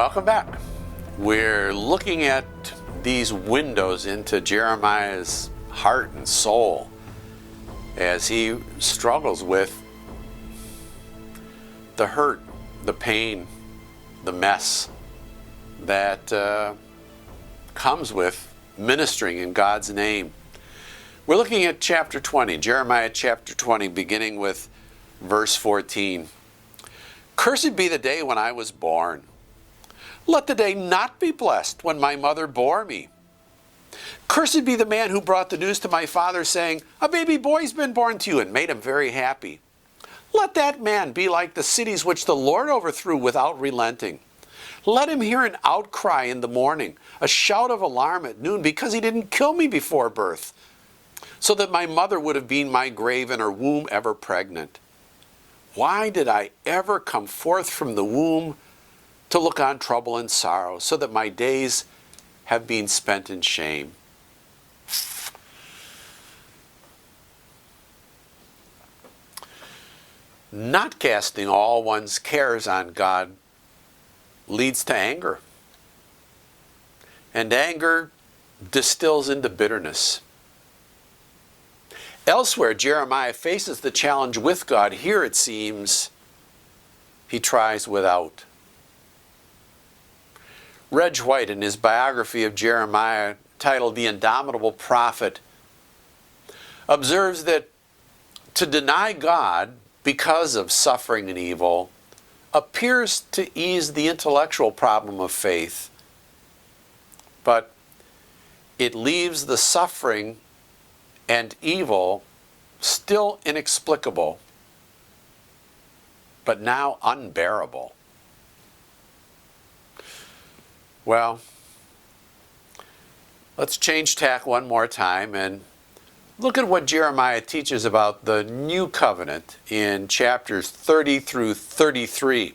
Welcome back. We're looking at these windows into Jeremiah's heart and soul as he struggles with the hurt, the pain, the mess that comes with ministering in God's name. We're looking at chapter 20, Jeremiah chapter 20, beginning with verse 14. Cursed be the day when I was born. Let the day not be blessed when my mother bore me. Cursed be the man who brought the news to my father, saying, a baby boy's been born to you, and made him very happy. Let that man be like the cities which the Lord overthrew without relenting. Let him hear an outcry in the morning, a shout of alarm at noon, because he didn't kill me before birth, so that my mother would have been my grave and her womb ever pregnant. Why did I ever come forth from the womb to look on trouble and sorrow, so that my days have been spent in shame? Not casting all one's cares on God leads to anger. And anger distills into bitterness. Elsewhere, Jeremiah faces the challenge with God. Here, it seems, he tries without. Reg White, in his biography of Jeremiah, titled The Indomitable Prophet, observes that to deny God because of suffering and evil appears to ease the intellectual problem of faith, but it leaves the suffering and evil still inexplicable, but now unbearable. Well, let's change tack one more time and look at what Jeremiah teaches about the new covenant in chapters 30 through 33.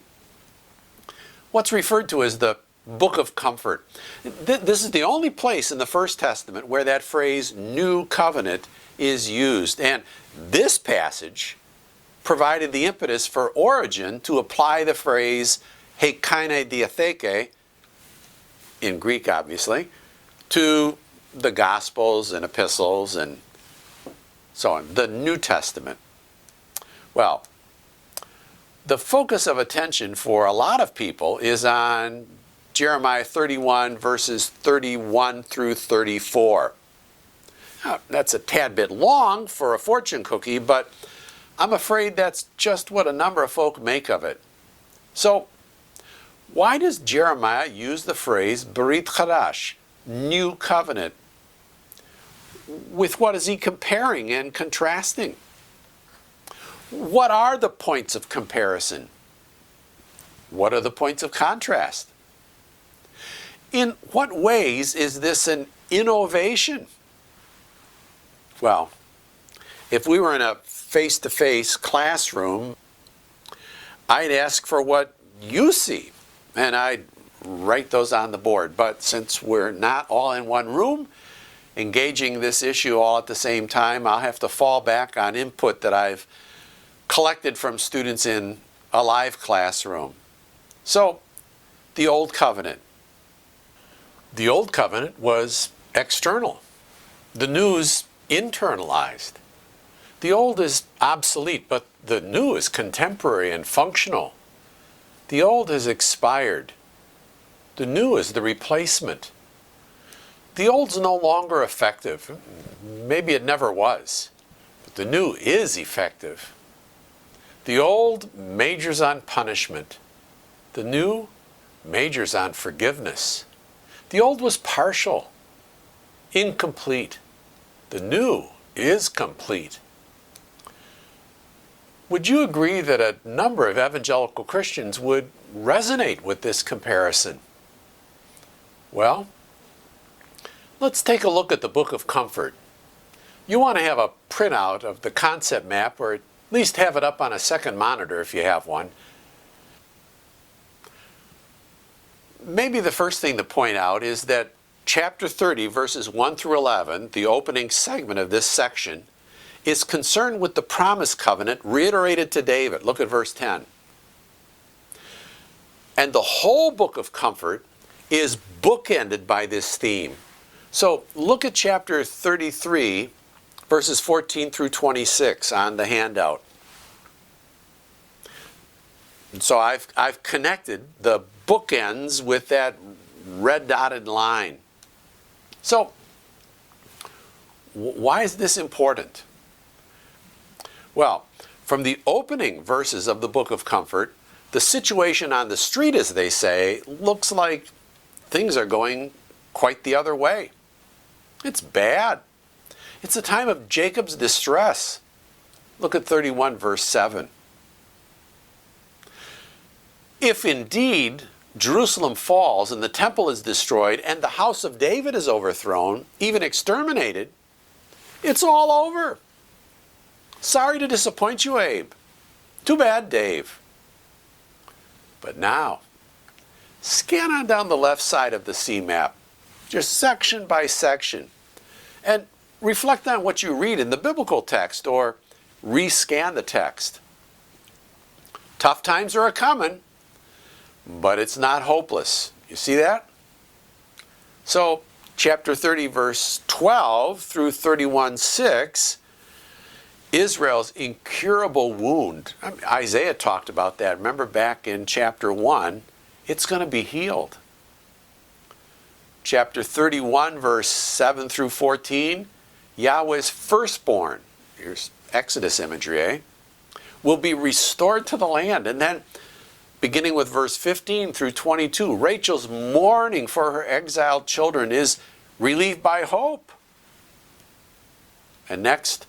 What's referred to as the Book of Comfort. This is the only place in the First Testament where that phrase, new covenant, is used. And this passage provided the impetus for Origen to apply the phrase, heikaine diatheke, in Greek obviously, to the Gospels and epistles and so on, the New Testament. Well, the focus of attention for a lot of people is on Jeremiah 31, verses 31 through 34. Now, that's a tad bit long for a fortune cookie, but I'm afraid that's just what a number of folk make of it. So, why does Jeremiah use the phrase Berit Chadash, new covenant? With what is he comparing and contrasting? What are the points of comparison? What are the points of contrast? In what ways is this an innovation? Well, if we were in a face-to-face classroom, I'd ask for what you see, and I'd write those on the board. But since we're not all in one room, engaging this issue all at the same time, I'll have to fall back on input that I've collected from students in a live classroom. So, the Old Covenant. The Old Covenant was external. The New is internalized. The Old is obsolete, but the New is contemporary and functional. The Old has expired. The New is the replacement. The Old's no longer effective. Maybe it never was, but the New is effective. The Old majors on punishment. The New majors on forgiveness. The Old was partial, incomplete. The New is complete. Would you agree that a number of evangelical Christians would resonate with this comparison? Well, let's take a look at the Book of Comfort. You want to have a printout of the concept map, or at least have it up on a second monitor if you have one. Maybe the first thing to point out is that chapter 30, verses 1 through 11, the opening segment of this section, is concerned with the promise covenant reiterated to David. Look at verse 10. And the whole book of comfort is bookended by this theme. So look at chapter 33, verses 14 through 26 on the handout. And so I've connected the bookends with that red dotted line. So why is this important? Well, from the opening verses of the book of comfort, the situation on the street, as they say, looks like things are going quite the other way. It's bad. It's a time of Jacob's distress. Look at 31 verse 7. If indeed Jerusalem falls and the temple is destroyed and the house of David is overthrown, even exterminated, it's all over. Sorry to disappoint you, Abe. Too bad, Dave. But now, scan on down the left side of the C map, just section by section, and reflect on what you read in the biblical text or rescan the text. Tough times are a-coming, but it's not hopeless. You see that? So, chapter 30, verse 12 through 31:6, Israel's incurable wound. Isaiah talked about that. Remember back in chapter 1, it's going to be healed. Chapter 31, verse 7 through 14, Yahweh's firstborn, here's Exodus imagery, will be restored to the land. And then, beginning with verse 15 through 22, Rachel's mourning for her exiled children is relieved by hope. And next,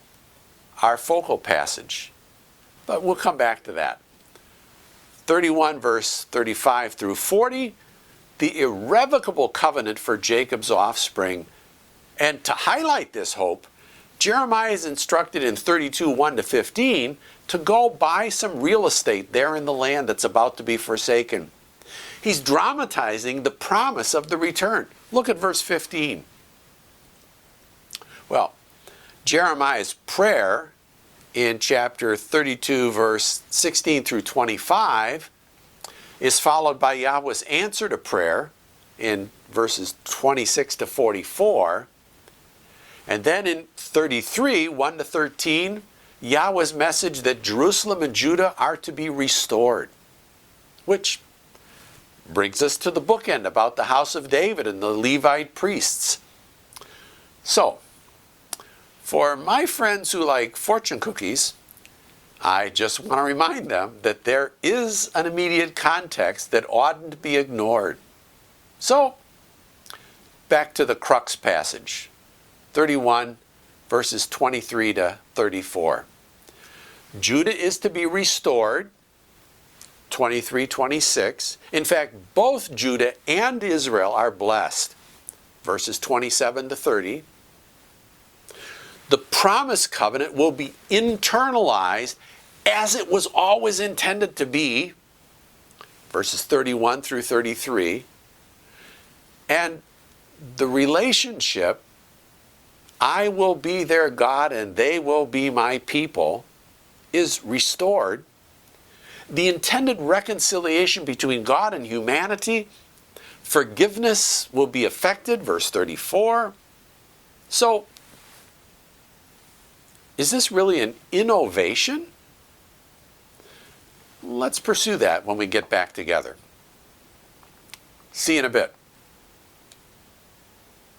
our focal passage. But we'll come back to that. 31 verse 35 through 40, the irrevocable covenant for Jacob's offspring. And to highlight this hope, Jeremiah is instructed in 32, 1 to 15 to go buy some real estate there in the land that's about to be forsaken. He's dramatizing the promise of the return. Look at verse 15. Well, Jeremiah's prayer in chapter 32, verse 16 through 25 is followed by Yahweh's answer to prayer in verses 26 to 44. And then in 33, 1 to 13, Yahweh's message that Jerusalem and Judah are to be restored. Which brings us to the bookend about the house of David and the Levite priests. So, for my friends who like fortune cookies, I just want to remind them that there is an immediate context that oughtn't be ignored. So, back to the crux passage, 31 verses 23 to 34. Judah is to be restored, 23, 26. In fact, both Judah and Israel are blessed, verses 27 to 30. The promise covenant will be internalized as it was always intended to be, verses 31 through 33. And the relationship, I will be their God and they will be my people, is restored. The intended reconciliation between God and humanity, forgiveness will be effected, verse 34. So, is this really an innovation? Let's pursue that when we get back together. See you in a bit.